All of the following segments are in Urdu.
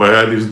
42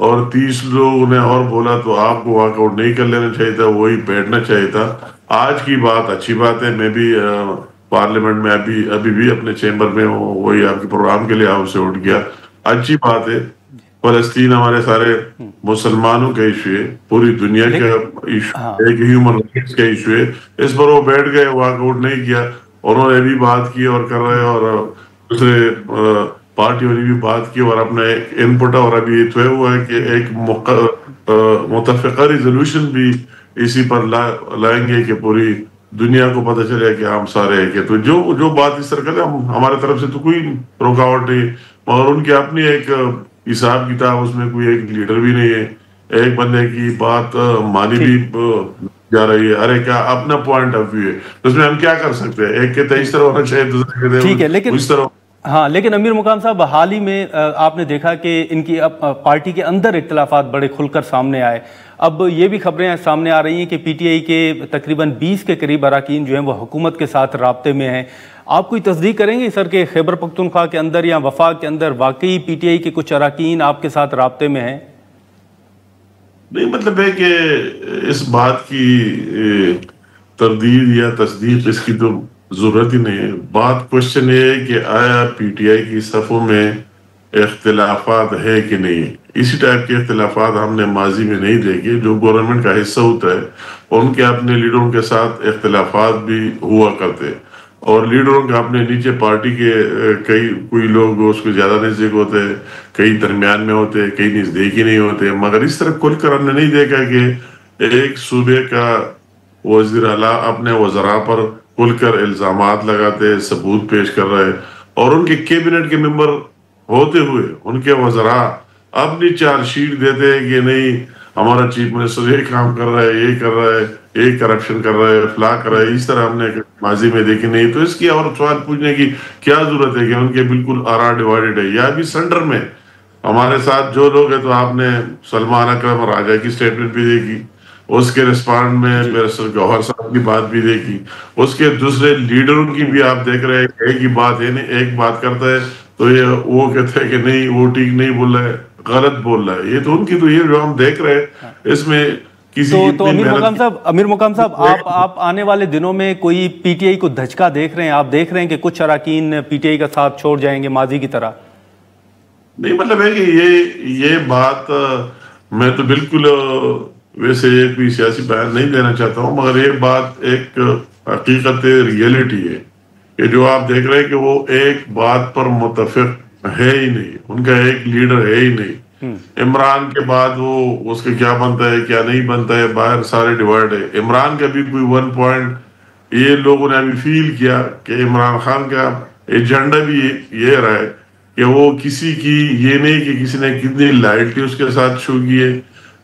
اور 30 لوگوں نے اور بولا تو آپ کو واک آؤٹ نہیں کر لینا چاہیے تھا, وہی بیٹھنا چاہیے تھا. آج کی بات اچھی بات ہے, میں بھی پارلیمنٹ میں ابھی بھی اپنے چیمبر میں ہوں, وہی آپ کے پروگرام کے لیے ہاؤس سے اٹھ گیا. اچھی بات ہے, فلسطین ہمارے سارے مسلمانوں کا ایشو ہے, پوری دنیا کا ایشو, ایک ہیومن رائٹس کا ایشو ہے. اس پر وہ بیٹھ گئے, واک آؤٹ نہیں کیا. انہوں نے بھی بات کی اور کر رہے, اور دوسرے پارٹیوں نے بھی بات کی اور اپنا ان پٹ, اور ابھی طے ہوا ہے کہ ایک متفقہ ریزولوشن بھی اسی پر لائیں گے کہ پوری دنیا کو پتہ چلے کہ ہم سارے ہیں. کہ تو جو بات اس طرح کرے, ہمارے طرف سے تو کوئی رکاوٹ نہیں, مگر ان کی اپنی ایک حساب کتاب, اس میں کوئی ایک لیڈر بھی نہیں ہے, ایک بندے کی بات مانی بھی جا رہی ہے, ارے کیا اپنا پوائنٹ آف ویو ہے, اس میں ہم کیا کر سکتے ہیں. ایک کہتے اس طرح ہونا چاہیے, دوسرے کہتے اس طرح. ہاں, لیکن امیر مقام صاحب, حال ہی میں آپ نے دیکھا کہ ان کی پارٹی کے اندر اختلافات بڑے کھل کر سامنے آئے. اب یہ بھی خبریں سامنے آ رہی ہیں کہ پی ٹی آئی کے تقریباً 20 کے قریب اراکین جو ہیں وہ حکومت کے ساتھ رابطے میں ہیں. آپ کوئی تصدیق کریں گے سر کہ خیبر پختونخوا کے اندر یا وفاق کے اندر واقعی پی ٹی آئی کے کچھ اراکین آپ کے ساتھ رابطے میں ہیں؟ نہیں, مطلب ہے کہ اس بات کی تردید یا تصدیق اس کی تو ضرورت ہی نہیں ہے. بات کوشچن یہ ہے کہ آیا پی ٹی آئی کی صفوں میں اختلافات ہے کہ نہیں. اسی ٹائپ کے اختلافات ہم نے ماضی میں نہیں دیکھے. جو گورنمنٹ کا حصہ ہوتا ہے ان کے اپنے لیڈروں کے ساتھ اختلافات بھی ہوا کرتے, اور لیڈروں کے اپنے نیچے پارٹی کے کوئی لوگ اس کو زیادہ نزدیک ہوتے, کئی درمیان میں ہوتے, کئی نزدیک ہی نہیں ہوتے. مگر اس طرح کھل کر ہم نے نہیں دیکھا کہ ایک صوبے کا وزیر اعلیٰ اپنے وزراء پر کھل کر الزامات لگاتے, ثبوت پیش کر رہے, اور ان کے کیبنٹ کے ممبر ہوتے ہوئے ان کے وزراء اپنی چارج شیٹ دیتے ہیں کہ نہیں ہمارا چیف منسٹر یہ کام کر رہا ہے, یہ کر رہا ہے, یہ کرپشن کر رہا ہے, فلاں کر رہا ہے. اس طرح ہم نے ماضی میں دیکھی نہیں. تو اس کی اور سوال پوچھنے کی کیا ضرورت ہے کہ ان کے بالکل آرا ڈیوائیڈڈ ہے. یا بھی سینٹر میں ہمارے ساتھ جو لوگ ہیں, تو آپ نے سلمان اکرم راجہ کی سٹیٹمنٹ بھی دیکھی, اس کے رسپانڈ میں بیرسٹر گوہر صاحب کی بات بھی دیکھی, اس کے دوسرے لیڈروں کی بھی آپ دیکھ رہے ہیں. ایک ہی بات ہے, نہیں ایک بات کرتا ہے تو یہ وہ کہتے ہیں کہ نہیں وہ ٹھیک نہیں بول رہا ہے, غلط بول رہا ہے. یہ تو ان کی, تو یہ جو ہم دیکھ رہے ہیں اس میں تو امیر مقام صاحب آپ آنے والے دنوں میں کوئی پی ٹی آئی کو دھچکا دیکھ رہے ہیں؟ آپ دیکھ رہے ہیں کہ کچھ اراکین پی ٹی آئی کا ساتھ چھوڑ جائیں گے ماضی کی طرح؟ نہیں, مطلب ہے کہ یہ بات میں تو بالکل ویسے کوئی سیاسی بیان نہیں دینا چاہتا ہوں, مگر یہ بات ایک حقیقت ریئلٹی ہے کہ جو آپ دیکھ رہے ہیں کہ وہ ایک بات پر متفق ہے ہی نہیں, ان کا ایک لیڈر ہے ہی نہیں. عمران کے بعد وہ اس کے کیا بنتا ہے کیا نہیں بنتا ہے, باہر سارے ڈیوائڈ ہے. عمران کا بھی کوئی ون پوائنٹ یہ لوگوں نے ابھی فیل کیا کہ عمران خان کا ایجنڈا بھی یہ رہا ہے کہ وہ کسی کی یہ نہیں کہ کسی نے کتنی لائٹلی اس کے ساتھ شو کی ہے,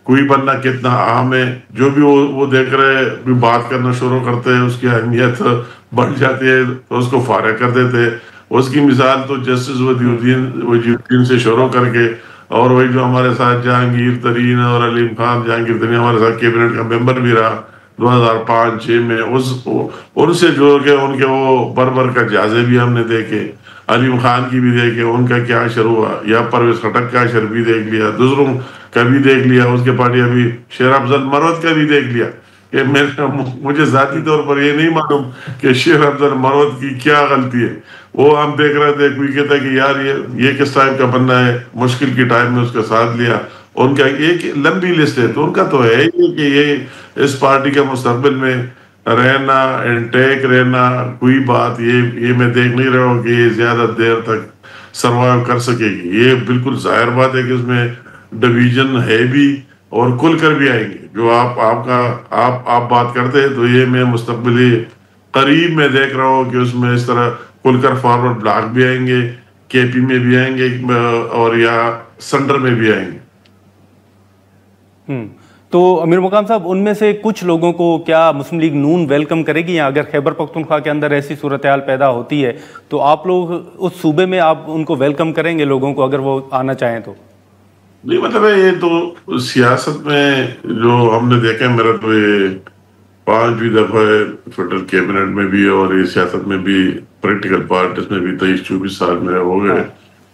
کوئی بندہ کتنا اہم ہے, جو بھی وہ دیکھ رہے ہیں بات کرنا شروع کرتے ہیں, اس کی اہمیت بڑھ جاتی ہے تو اس کو فارغ کر دیتے. اس کی مثال تو جسٹس وجیہ سے شروع کر کے, اور وہی جو ہمارے ساتھ جہانگیر ترین اور علیم خان, جہانگیر ترین ہمارے ساتھ کیبنٹ کا ممبر بھی رہا 2005-06 میں, ان سے جوڑ کے ان کے وہ بر کا جائزے بھی ہم نے دیکھے, علیم خان کی بھی دیکھے ان کا کیا اشر ہوا, یا پرویز خٹک کا اشر بھی دیکھ لیا, دوسروں کا بھی دیکھ لیا, اس کے پارٹی ابھی شیر افضل مروت کا بھی دیکھ لیا. کہ مجھے ذاتی طور پر یہ نہیں معلوم کہ شیر افضل مروت کی کیا غلطی ہے. وہ ہم دیکھ رہے تھے, کوئی کہتا ہے کہ یار یہ کس ٹائپ کا بننا ہے, مشکل کی ٹائم میں اس کا ساتھ لیا. ان کا ایک لمبی لسٹ ہے, تو ان کا تو ہے ہی کہ یہ اس پارٹی کے مستقبل میں رہنا, انٹیک رہنا, کوئی بات یہ میں دیکھ نہیں رہا ہوں کہ یہ زیادہ دیر تک سروائیو کر سکے گی. یہ بالکل ظاہر بات ہے کہ اس میں ڈویژن ہے بھی اور کھل کر بھی آئیں گے. جو آپ بات کرتے ہیں تو یہ میں مستقبلی قریب میں دیکھ رہا ہوں کہ اس میں اس طرح کھل کر فارورڈ بلاک بھی آئیں گے, کے پی میں بھی آئیں گے, اور یا سینٹر میں بھی آئیں گے. تو امیر مقام صاحب, ان میں سے کچھ لوگوں کو کیا مسلم لیگ نون ویلکم کرے گی, یا اگر خیبر پختونخوا کے اندر ایسی صورتحال پیدا ہوتی ہے تو آپ لوگ اس صوبے میں آپ ان کو ویلکم کریں گے لوگوں کو, اگر وہ آنا چاہیں تو؟ نہیں, مطلب ہے یہ تو سیاست میں جو ہم نے دیکھا, میرا تو یہ 5ویں دفعہ ہے فیڈرل کیبنٹ میں بھی, اور یہ سیاست میں بھی پریکٹیکل پارٹ اس میں بھی 23-24 سال میرے ہو گئے.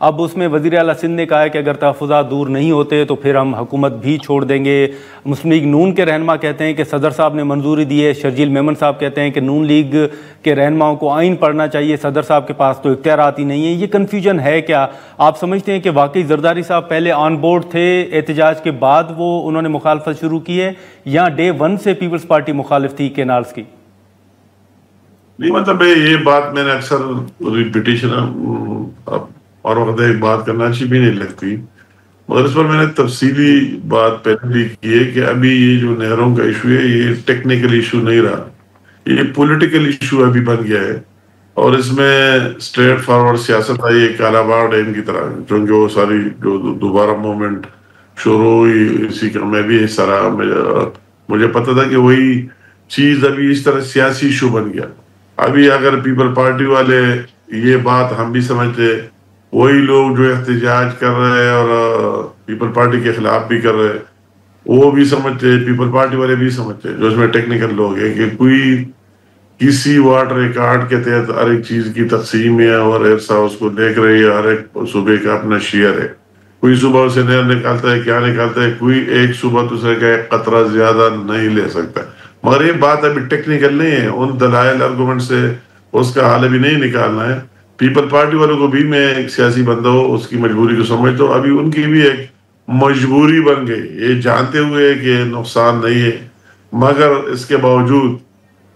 اب اس میں وزیر اعلیٰ سندھ نے کہا ہے کہ اگر تحفظات دور نہیں ہوتے تو پھر ہم حکومت بھی چھوڑ دیں گے. مسلم لیگ نون کے رہنما کہتے ہیں کہ صدر صاحب نے منظوری دی ہے. شرجیل میمن صاحب کہتے ہیں کہ نون لیگ کے رہنماؤں کو آئین پڑھنا چاہیے, صدر صاحب کے پاس تو اختیارات ہی نہیں ہیں. یہ کنفیوژن ہے کیا؟ آپ سمجھتے ہیں کہ واقعی زرداری صاحب پہلے آن بورڈ تھے, احتجاج کے بعد وہ انہوں نے مخالفت شروع کی ہے, یا ڈے ون سے پیپلز پارٹی مخالف تھی کینالز کی؟ نہیں, مطلب یہ بات میں نے اکثر ریپیٹیشن اور وقت ایک بات کرنا اچھی بھی نہیں لگتی, مگر اس پر میں نے تفصیلی بات پہلے بھی کی ہے کہ ابھی یہ جو نہروں کا ایشو ہے یہ ٹیکنیکل ایشو نہیں رہا, یہ پولیٹیکل ایشو ابھی بن گیا ہے. اور اس میں اسٹریٹ فارورڈ سیاست آئی ہے کالا باغ ڈیم کی طرح, چونکہ وہ ساری جو دوبارہ موومنٹ شروع ہوئی اسی کا میں بھی حصہ رہا. مجھے پتا تھا کہ وہی چیز ابھی اس طرح سیاسی ایشو بن گیا. ابھی اگر پیپل پارٹی والے یہ بات ہم بھی سمجھتے, وہی لوگ جو احتجاج کر رہے ہیں اور پیپل پارٹی کے خلاف بھی کر رہے ہیں وہ بھی سمجھتے, پیپل پارٹی والے بھی سمجھتے, جو اس میں ٹیکنیکل لوگ ہیں, کہ کوئی کسی واٹر ریکارڈ کے تحت ہر ایک چیز کی تقسیم ہے اور ایسا اس کو دیکھ رہی ہے, ہر ایک صوبے کا اپنا شیئر ہے. کوئی صوبہ سے نہر نکالتا ہے, کیا نکالتا ہے, کوئی ایک صوبہ دوسرے کا ایک قطرہ زیادہ نہیں لے سکتا. مگر یہ بات ابھی ٹیکنیکل نہیں ہے, ان دلائل آرگومنٹ سے اس کا حل ابھی نہیں نکالنا ہے. پیپل پارٹی والوں کو بھی میں ایک سیاسی بندہ ہوں اس کی مجبوری کو سمجھتا ہوں, ابھی ان کی بھی ایک مجبوری بن گئی, یہ جانتے ہوئے کہ نقصان نہیں ہے, مگر اس کے باوجود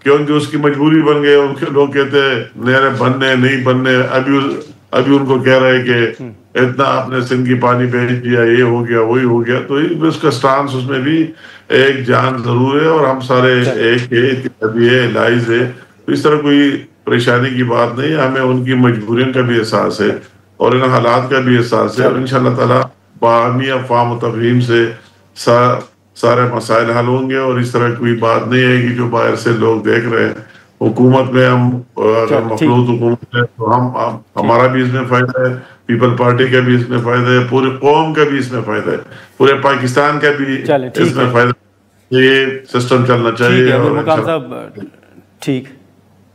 کیونکہ اس کی مجبوری بن گئی, ان کے لوگ کہتے ہیں نہریں بننے نہیں بننے, ابھی ان کو کہہ رہے ہیں کہ اتنا آپ نے سندھ کی پانی بھیج دیا, یہ ہو گیا وہی ہو گیا. تو اس کا سٹانس اس میں بھی ایک جان ضرور ہے, اور ہم سارے ایک ہے لائز ہے. تو اس طرح کوئی پریشانی کی بات نہیں ہے, ہمیں ان کی مجبوریوں کا بھی احساس ہے اور ان حالات کا بھی احساس ہے, اور انشاءاللہ تعالی باہمی افہام و تفہیم سے سارے مسائل حل ہوں گے. اور اس طرح کوئی بات نہیں ہے کہ جو باہر سے لوگ دیکھ رہے ہیں حکومت میں, ہم اگر مخلوط حکومت ہے تو ہمارا بھی اس میں فائدہ ہے, پیپل پارٹی کا بھی اس میں فائدہ ہے, پورے قوم کا بھی اس میں فائدہ ہے, پورے پاکستان کا بھی اس میں فائدہ ہے. یہ سسٹم چلنا چاہیے. امیر مقام صاحب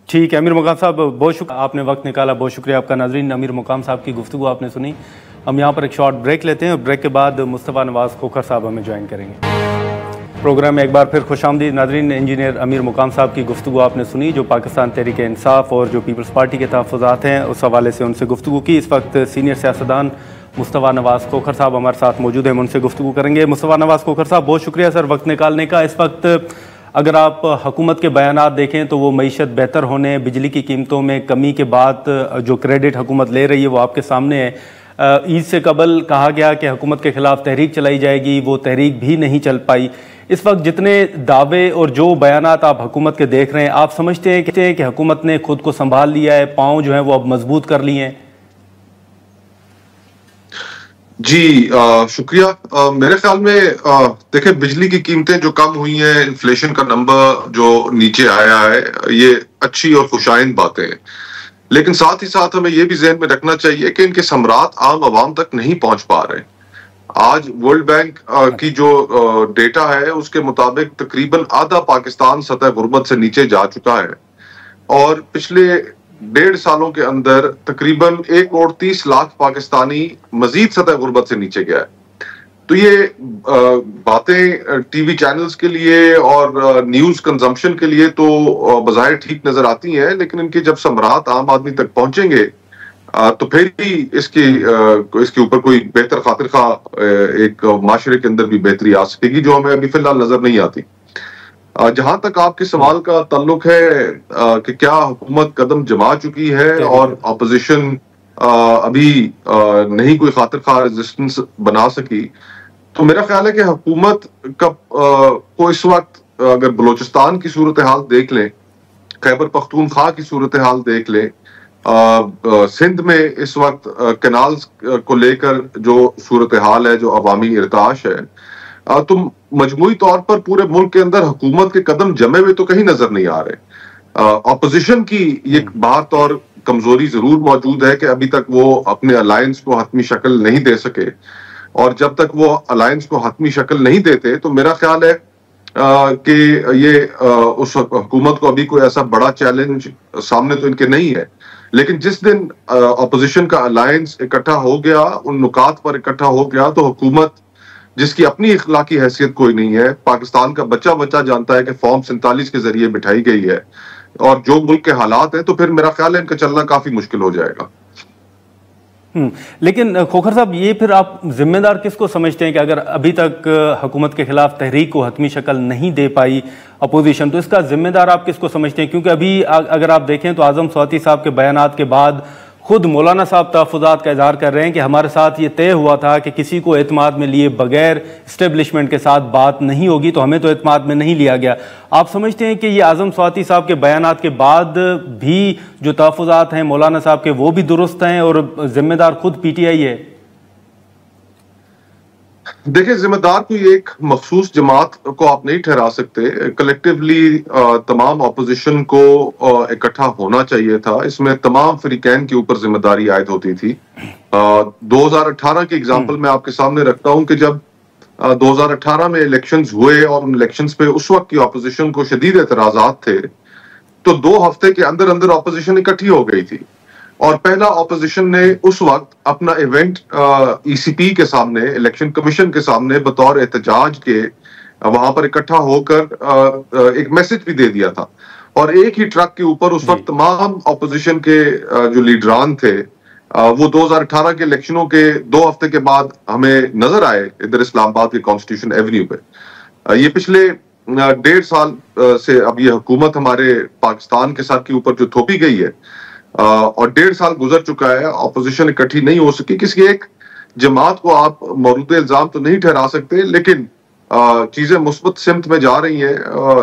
ٹھیک ہے, امیر مقام صاحب بہت شکریہ, آپ نے وقت نکالا, بہت شکریہ آپ کا. ناظرین, امیر مقام صاحب کی گفتگو آپ نے سنی. ہم یہاں پر ایک شارٹ بریک لیتے ہیں, اور بریک کے بعد مصطفیٰ نواز کھوکھر صاحب ہمیں جوائن کریں گے. پروگرام میں ایک بار پھر خوش آمدید. ناظرین, انجینئر امیر مقام صاحب کی گفتگو آپ نے سنی, جو پاکستان تحریک انصاف اور جو پیپلز پارٹی کے تحفظات ہیں اس حوالے سے ان سے گفتگو کی. اس وقت سینئر سیاستدان مصطفیٰ نواز کھوکھر صاحب ہمارے ساتھ موجود ہیں, ہم ان سے گفتگو کریں گے. مصطفیٰ نواز کھوکھر صاحب, بہت شکریہ سر وقت نکالنے کا. اس وقت اگر آپ حکومت کے بیانات دیکھیں تو وہ معیشت بہتر ہونے, بجلی کی قیمتوں میں کمی کے بعد جو کریڈٹ حکومت لے رہی ہے وہ آپ کے سامنے ہے. عید سے قبل کہا گیا کہ حکومت کے خلاف تحریک چلائی جائے گی, وہ تحریک بھی نہیں چل پائی. اس وقت جتنے دعوے اور جو بیانات آپ حکومت کے دیکھ رہے ہیں, آپ سمجھتے ہیں کہ حکومت نے خود کو سنبھال لیا ہے, پاؤں جو ہیں وہ اب مضبوط کر لیے ہیں؟ جی شکریہ. میرے خیال میں دیکھیں, بجلی کی قیمتیں جو کم ہوئی ہیں, انفلیشن کا نمبر جو نیچے آیا ہے, یہ اچھی اور خوشائند باتیں ہیں, لیکن ساتھ ہی ساتھ ہمیں یہ بھی ذہن میں رکھنا چاہیے کہ ان کے ثمرات عام عوام تک نہیں پہنچ پا رہے. آج ورلڈ بینک کی جو ڈیٹا ہے اس کے مطابق تقریباً آدھا پاکستان سطح غربت سے نیچے جا چکا ہے, اور پچھلے 1.5 سالوں کے اندر تقریباً 1.30 کروڑ پاکستانی مزید سطح غربت سے نیچے گیا ہے. تو یہ باتیں ٹی وی چینلز کے لیے اور نیوز کنزمپشن کے لیے تو بظاہر ٹھیک نظر آتی ہیں, لیکن ان کے جب ثمرات عام آدمی تک پہنچیں گے تو پھر ہی اس کے اوپر کوئی بہتر خاطر خواہ ایک معاشرے کے اندر بھی بہتری آ سکے گی, جو ہمیں ابھی فی الحال نظر نہیں آتی. جہاں تک آپ کے سوال کا تعلق ہے کہ کیا حکومت قدم جما چکی ہے اور اپوزیشن ابھی نہیں کوئی خاطر خواہ ریزسٹنس بنا سکی, تو میرا خیال ہے کہ حکومت کو اس وقت اگر بلوچستان کی صورتحال دیکھ لیں, خیبر پختونخوا کی صورتحال دیکھ لیں, سندھ میں اس وقت کینالز کو لے کر جو صورتحال ہے, جو عوامی ارتعاش ہے, تو مجموعی طور پر پورے ملک کے اندر حکومت کے قدم جمے ہوئے تو کہیں نظر نہیں آ رہے. اپوزیشن کی یہ بات اور کمزوری ضرور موجود ہے کہ ابھی تک وہ اپنے الائنس کو حتمی شکل نہیں دے سکے, اور جب تک وہ الائنس کو حتمی شکل نہیں دیتے تو میرا خیال ہے کہ یہ اس حکومت کو ابھی کوئی ایسا بڑا چیلنج سامنے تو ان کے نہیں ہے. لیکن جس دن اپوزیشن کا الائنس اکٹھا ہو گیا، ان نکات پر اکٹھا ہو گیا، تو حکومت جس کی اپنی اخلاقی حیثیت کوئی نہیں ہے، پاکستان کا بچہ بچہ جانتا ہے کہ فارم 47 کے ذریعے بٹھائی گئی ہے، اور جو ملک کے حالات ہیں، تو پھر میرا خیال ہے ان کا چلنا کافی مشکل ہو جائے گا۔ لیکن کھوکھر صاحب، یہ پھر آپ ذمہ دار کس کو سمجھتے ہیں کہ اگر ابھی تک حکومت کے خلاف تحریک کو حتمی شکل نہیں دے پائی اپوزیشن، تو اس کا ذمہ دار آپ کس کو سمجھتے ہیں؟ کیونکہ ابھی اگر آپ دیکھیں تو اعظم سواتی صاحب کے بیانات کے بعد خود مولانا صاحب تحفظات کا اظہار کر رہے ہیں کہ ہمارے ساتھ یہ طے ہوا تھا کہ کسی کو اعتماد میں لیے بغیر اسٹیبلشمنٹ کے ساتھ بات نہیں ہوگی، تو ہمیں تو اعتماد میں نہیں لیا گیا۔ آپ سمجھتے ہیں کہ یہ اعظم سواتی صاحب کے بیانات کے بعد بھی جو تحفظات ہیں مولانا صاحب کے وہ بھی درست ہیں اور ذمہ دار خود پی ٹی آئی ہے؟ دیکھیں، ذمہ دار کوئی ایک مخصوص جماعت کو آپ نہیں ٹھہرا سکتے، کلیکٹیولی تمام اپوزیشن کو اکٹھا ہونا چاہیے تھا۔ اس میں تمام فریقین کے اوپر ذمہ داری عائد ہوتی تھی۔ 2018 کی اگزامپل میں آپ کے سامنے رکھتا ہوں کہ جب 2018 میں الیکشنز ہوئے اور ان الیکشنز پہ اس وقت کی اپوزیشن کو شدید اعتراضات تھے، تو 2 ہفتے کے اندر اندر اپوزیشن اکٹھی ہو گئی تھی، اور پہلا اپوزیشن نے اس وقت اپنا ایونٹ ای سی پی کے سامنے، الیکشن کمیشن کے سامنے بطور احتجاج کے وہاں پر اکٹھا ہو کر ایک میسج بھی دے دیا تھا، اور ایک ہی ٹرک کے اوپر اس وقت تمام اپوزیشن کے جو لیڈران تھے وہ 2018 کے الیکشنوں کے 2 ہفتے کے بعد ہمیں نظر آئے ادھر اسلام آباد کے کانسٹیٹیوشن ایونیو پہ۔ یہ پچھلے 1.5 سال سے اب یہ حکومت ہمارے پاکستان کے ساتھ کے اوپر جو تھوپی گئی ہے، اور 1.5 سال گزر چکا ہے، اپوزیشن اکٹھی نہیں ہو سکی۔ کسی ایک جماعت کو آپ مورد الزام تو نہیں ٹھہرا سکتے، لیکن چیزیں مثبت سمت میں جا رہی ہیں۔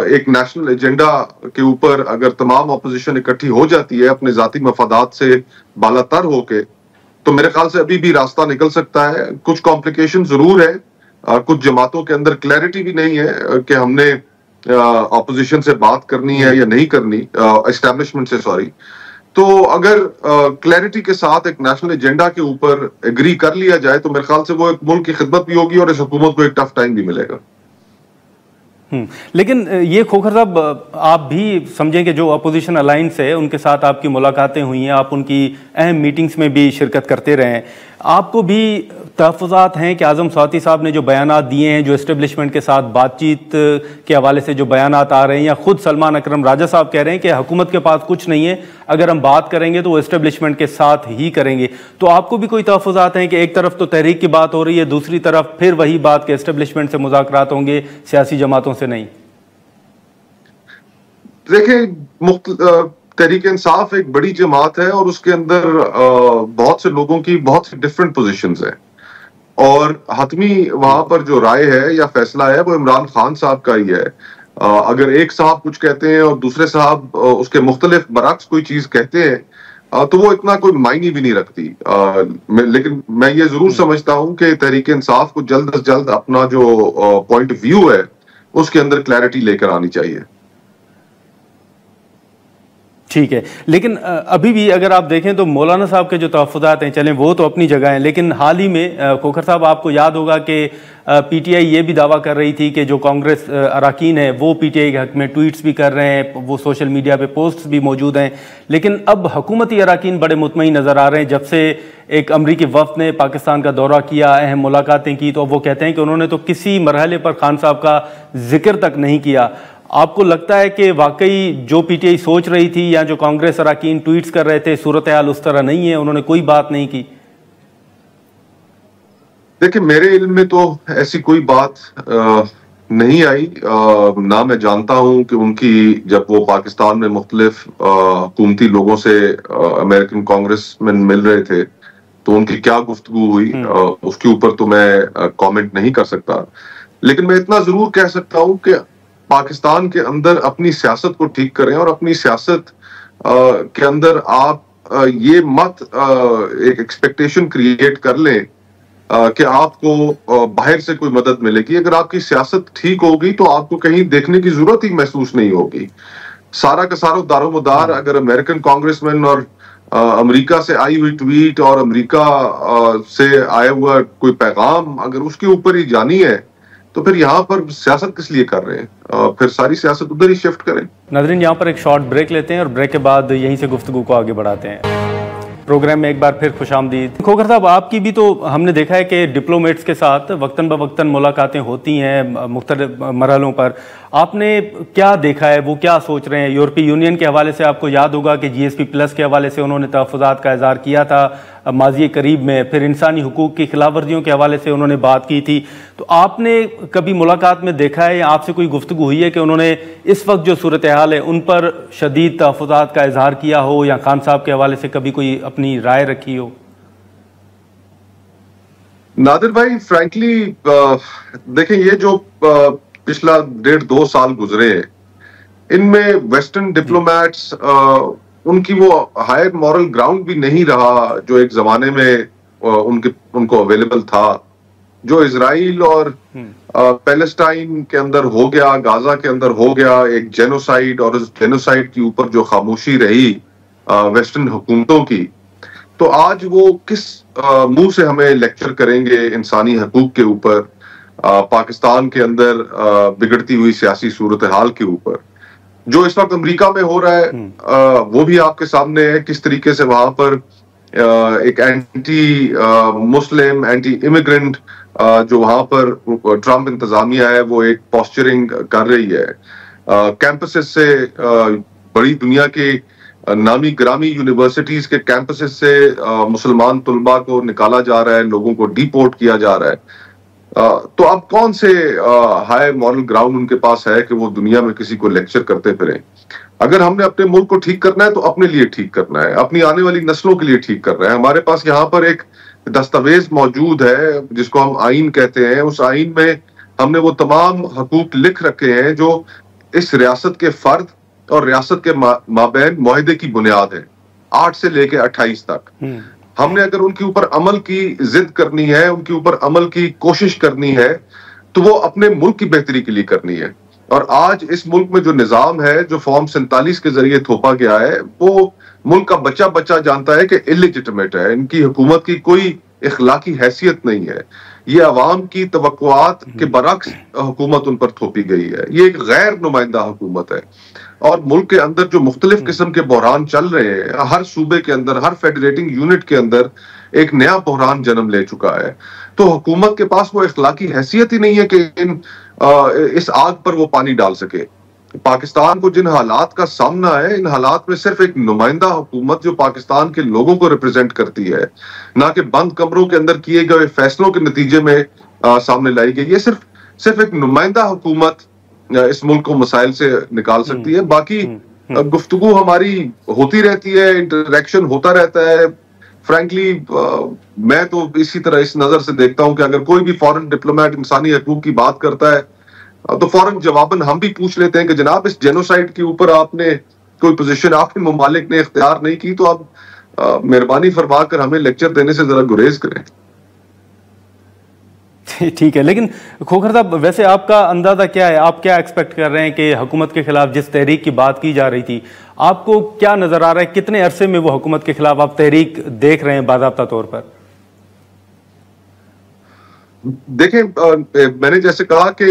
ایک نیشنل ایجنڈا کے اوپر اگر تمام اپوزیشن اکٹھی ہو جاتی ہے اپنے ذاتی مفادات سے بالا تر ہو کے، تو میرے خیال سے ابھی بھی راستہ نکل سکتا ہے۔ کچھ کمپلیکیشن ضرور ہے، کچھ جماعتوں کے اندر کلیئرٹی بھی نہیں ہے کہ ہم نے اپوزیشن سے بات کرنی ہے یا نہیں کرنی، اسٹیبلشمنٹ سے، سوری۔ تو اگر کلیئرٹی کے ساتھ ایک نیشنل ایجنڈا کے اوپر ایگری کر لیا جائے تو میرے خیال سے وہ ایک ملک کی خدمت بھی ہوگی اور اس حکومت کو ایک ٹف ٹائم بھی ملے گا۔ لیکن یہ کھوکھر صاحب، آپ بھی سمجھیں کہ جو اپوزیشن الائنس ہے ان کے ساتھ آپ کی ملاقاتیں ہوئی ہیں، آپ ان کی اہم میٹنگز میں بھی شرکت کرتے رہے ہیں، آپ کو بھی تحفظات ہیں کہ اعظم سواتی صاحب نے جو بیانات دیے ہیں، جو اسٹیبلشمنٹ کے ساتھ بات چیت کے حوالے سے جو بیانات آ رہے ہیں، یا خود سلمان اکرم راجہ صاحب کہہ رہے ہیں کہ حکومت کے پاس کچھ نہیں ہے، اگر ہم بات کریں گے تو وہ اسٹیبلشمنٹ کے ساتھ ہی کریں گے، تو آپ کو بھی کوئی تحفظات ہیں کہ ایک طرف تو تحریک کی بات ہو رہی ہے، دوسری طرف پھر وہی بات کہ اسٹیبلشمنٹ سے مذاکرات ہوں گے، سیاسی جماعتوں سے نہیں؟ دیکھیں، تحریک انصاف ایک بڑی جماعت ہے اور اس کے اندر بہت سے لوگوں کی بہت سی ڈفرینٹ پوزیشنز ہیں، اور حتمی وہاں پر جو رائے ہے یا فیصلہ ہے وہ عمران خان صاحب کا ہی ہے۔ اگر ایک صاحب کچھ کہتے ہیں اور دوسرے صاحب اس کے مختلف برعکس کوئی چیز کہتے ہیں تو وہ اتنا کوئی معنی بھی نہیں رکھتی، لیکن میں یہ ضرور سمجھتا ہوں کہ تحریک انصاف کو جلد از جلد اپنا جو پوائنٹ آف ویو ہے اس کے اندر کلیئرٹی لے کر آنی چاہیے۔ ٹھیک ہے، لیکن ابھی بھی اگر آپ دیکھیں تو مولانا صاحب کے جو تحفظات ہیں، چلیں وہ تو اپنی جگہ ہیں، لیکن حال ہی میں کھوکھر صاحب آپ کو یاد ہوگا کہ پی ٹی آئی یہ بھی دعویٰ کر رہی تھی کہ جو کانگریس اراکین ہیں وہ پی ٹی آئی کے حق میں ٹویٹس بھی کر رہے ہیں، وہ سوشل میڈیا پہ پوسٹس بھی موجود ہیں، لیکن اب حکومتی اراکین بڑے مطمئن نظر آ رہے ہیں۔ جب سے ایک امریکی وفد نے پاکستان کا دورہ کیا، اہم ملاقاتیں کی، تو اب وہ کہتے ہیں کہ انہوں نے تو کسی مرحلے پر خان صاحب کا ذکر تک نہیں کیا۔ آپ کو لگتا ہے کہ واقعی جو پی ٹی آئی سوچ رہی تھی یا جو کانگریس اراکین ٹویٹس کر رہے تھے، صورتحال اس طرح نہیں ہے، انہوں نے کوئی بات نہیں کی؟ دیکھیں، میرے علم میں تو ایسی کوئی بات نہیں آئی، نہ میں جانتا ہوں کہ ان کی جب وہ پاکستان میں مختلف حکومتی لوگوں سے امریکن کانگریس میں مل رہے تھے تو ان کی کیا گفتگو ہوئی، اس کے اوپر تو میں کامنٹ نہیں کر سکتا، لیکن میں اتنا ضرور کہہ سکتا ہوں کہ پاکستان کے اندر اپنی سیاست کو ٹھیک کریں، اور اپنی سیاست کے اندر آپ یہ مت ایک ایکسپیکٹیشن کریٹ کر لیں کہ آپ کو باہر سے کوئی مدد ملے گی۔ اگر آپ کی سیاست ٹھیک ہوگی تو آپ کو کہیں دیکھنے کی ضرورت ہی محسوس نہیں ہوگی۔ سارا کا سارا دار و مدار اگر امریکن کانگریس مین اور امریکہ سے آئی ہوئی ٹویٹ اور امریکہ سے آیا ہوا کوئی پیغام اگر اس کے اوپر ہی جانی ہے تو پھر یہاں پر سیاست کس لیے کر رہے ہیں؟ پھر ساری سیاست ادھر ہی شفٹ کریں. ناظرین یہاں پر ایک شارٹ بریک لیتے ہیں اور بریک کے بعد یہیں سے گفتگو کو آگے بڑھاتے ہیں. پروگرام میں ایک بار پھر خوش آمدید. کھوکھر صاحب آپ کی بھی تو ہم نے دیکھا ہے کہ ڈپلومیٹس کے ساتھ وقتاً بوقتاً ملاقاتیں ہوتی ہیں مختلف مرحلوں پر. آپ نے کیا دیکھا ہے, وہ کیا سوچ رہے ہیں؟ یورپی یونین کے حوالے سے آپ کو یاد ہوگا کہ GSP+ کے حوالے سے انہوں نے تحفظات کا اظہار کیا تھا ماضی قریب میں, پھر انسانی حقوق کی خلاف ورزیوں کے حوالے سے انہوں نے بات کی تھی. تو آپ نے کبھی ملاقات میں دیکھا ہے یا آپ سے کوئی گفتگو ہوئی ہے کہ انہوں نے اس وقت جو صورتحال ہے ان پر شدید تحفظات کا اظہار کیا ہو یا خان صاحب کے حوالے سے کبھی کوئی اپنی رائے رکھی ہو؟ نادر بھائی فرینکلی دیکھیں یہ جو پچھلا 1.5-2 سال گزرے ہیں ان میں ویسٹرن ڈپلومیٹس ان کی وہ ہائر مورل گراؤنڈ بھی نہیں رہا جو ایک زمانے میں ان کو اویلیبل تھا. جو اسرائیل اور پیلسٹائن کے اندر ہو گیا, غازہ کے اندر ہو گیا ایک جینوسائیڈ, اور اس جینوسائیڈ کے اوپر جو خاموشی رہی ویسٹرن حکومتوں کی, تو آج وہ کس منہ سے ہمیں لیکچر کریں گے انسانی حقوق کے اوپر, پاکستان کے اندر بگڑتی ہوئی سیاسی صورتحال کے اوپر. جو اس وقت امریکہ میں ہو رہا ہے وہ بھی آپ کے سامنے ہے, کس طریقے سے وہاں پر ایک اینٹی مسلم اینٹی امیگرنٹ جو وہاں پر ٹرمپ انتظامیہ ہے وہ ایک پوسچرنگ کر رہی ہے. کیمپسز سے بڑی دنیا کے نامی گرامی یونیورسٹیز کے کیمپسز سے مسلمان طلباء کو نکالا جا رہا ہے, لوگوں کو ڈی پورٹ کیا جا رہا ہے. تو اب کون سے ہائی مورل گراؤنڈ ان کے پاس ہے کہ وہ دنیا میں کسی کو لیکچر کرتے پھریں؟ اگر ہم نے اپنے ملک کو ٹھیک کرنا ہے تو اپنے لیے ٹھیک کرنا ہے, اپنی آنے والی نسلوں کے لیے ٹھیک کرنا ہے. ہمارے پاس یہاں پر ایک دستاویز موجود ہے جس کو ہم آئین کہتے ہیں. اس آئین میں ہم نے وہ تمام حقوق لکھ رکھے ہیں جو اس ریاست کے فرد اور ریاست کے مابین معاہدے کی بنیاد ہے, 8 سے لے کے 28 تک. ہم نے اگر ان کے اوپر عمل کی ضد کرنی ہے, ان کے اوپر عمل کی کوشش کرنی ہے, تو وہ اپنے ملک کی بہتری کے لیے کرنی ہے. اور آج اس ملک میں جو نظام ہے جو فارم 47 کے ذریعے تھوپا گیا ہے وہ ملک کا بچہ جانتا ہے کہ الیجٹمیٹ ہے, ان کی حکومت کی کوئی اخلاقی حیثیت نہیں ہے. یہ عوام کی توقعات کے برعکس حکومت ان پر تھوپی گئی ہے. یہ ایک غیر نمائندہ حکومت ہے. اور ملک کے اندر جو مختلف قسم کے بحران چل رہے ہیں, ہر صوبے کے اندر, ہر فیڈریٹنگ یونٹ کے اندر ایک نیا بحران جنم لے چکا ہے. تو حکومت کے پاس وہ اخلاقی حیثیت ہی نہیں ہے کہ اس آگ پر وہ پانی ڈال سکے. پاکستان کو جن حالات کا سامنا ہے, ان حالات میں صرف ایک نمائندہ حکومت جو پاکستان کے لوگوں کو ریپرزینٹ کرتی ہے, نہ کہ بند کمروں کے اندر کیے گئے فیصلوں کے نتیجے میں سامنے لائی گئی, یہ صرف ایک نمائندہ حکومت اس ملک کو مسائل سے نکال سکتی ہے. باقی گفتگو ہماری ہوتی رہتی ہے, انٹریکشن ہوتا رہتا ہے. فرینکلی میں تو اسی طرح اس نظر سے دیکھتا ہوں کہ اگر کوئی بھی فورن ڈپلومیٹ انسانی حقوق کی بات کرتا ہے تو فوراً جواباً ہم بھی پوچھ لیتے ہیں کہ جناب اس جینوسائیڈ کے اوپر آپ نے کوئی پوزیشن آپ کے ممالک نے اختیار نہیں کی, تو آپ مہربانی فرما کر ہمیں لیکچر دینے سے ذرا گریز کریں. ٹھیک ہے, لیکن کھوکھر صاحب ویسے آپ کا اندازہ کیا ہے, آپ کیا ایکسپیکٹ کر رہے ہیں کہ حکومت کے خلاف جس تحریک کی بات کی جا رہی تھی, آپ کو کیا نظر آ رہا ہے کتنے عرصے میں وہ حکومت کے خلاف آپ تحریک دیکھ رہے ہیں باضابطہ طور پر؟ دیکھیں میں نے جیسے کہا کہ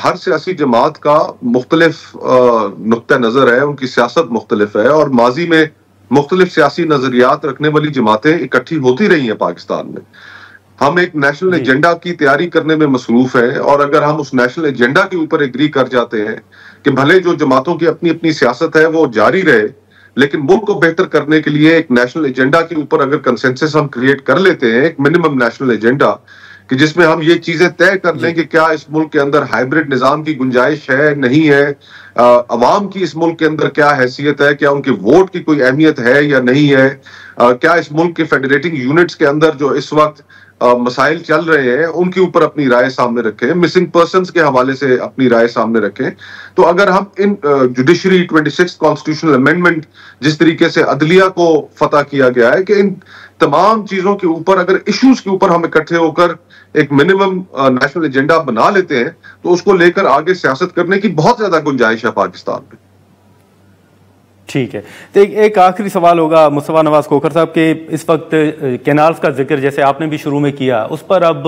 ہر سیاسی جماعت کا مختلف نقطہ نظر ہے, ان کی سیاست مختلف ہے, اور ماضی میں مختلف سیاسی نظریات رکھنے والی جماعتیں اکٹھی ہوتی رہی ہیں پاکستان میں. ہم ایک نیشنل ایجنڈا کی تیاری کرنے میں مصروف ہیں, اور اگر ہم اس نیشنل ایجنڈا کے اوپر ایگری کر جاتے ہیں کہ بھلے جو جماعتوں کی اپنی اپنی سیاست ہے وہ جاری رہے, لیکن ملک کو بہتر کرنے کے لیے ایک نیشنل ایجنڈا کے اوپر اگر کنسنسس ہم کریٹ کر لیتے ہیں, ایک منیمم نیشنل ایجنڈا کہ جس میں ہم یہ چیزیں طے کر لیں کہ کیا اس ملک کے اندر ہائیبرڈ نظام کی گنجائش ہے نہیں ہے, عوام کی اس ملک کے اندر کیا حیثیت ہے, کیا ان کے ووٹ کی کوئی اہمیت ہے یا نہیں ہے, کیا اس ملک کے فیڈریٹنگ یونٹس کے اندر جو اس وقت مسائل چل رہے ہیں ان کے اوپر اپنی رائے سامنے رکھیں, مسنگ پرسنز کے حوالے سے اپنی رائے سامنے رکھیں. تو اگر ہم ان جوڈیشری 26 کانسٹیٹیوشنل امینڈمنٹ جس طریقے سے عدلیہ کو فتح کیا گیا ہے کہ ان تمام چیزوں کے اوپر اگر ایشوز کے اوپر ہم اکٹھے ہو کر ایک منیمم نیشنل ایجنڈا بنا لیتے ہیں تو اس کو لے کر آگے سیاست کرنے کی بہت زیادہ گنجائش ہے پاکستان میں. ٹھیک ہے, تو ایک آخری سوال ہوگا مصطفیٰ نواز کھوکھر صاحب کے, اس وقت کینالز کا ذکر جیسے آپ نے بھی شروع میں کیا, اس پر اب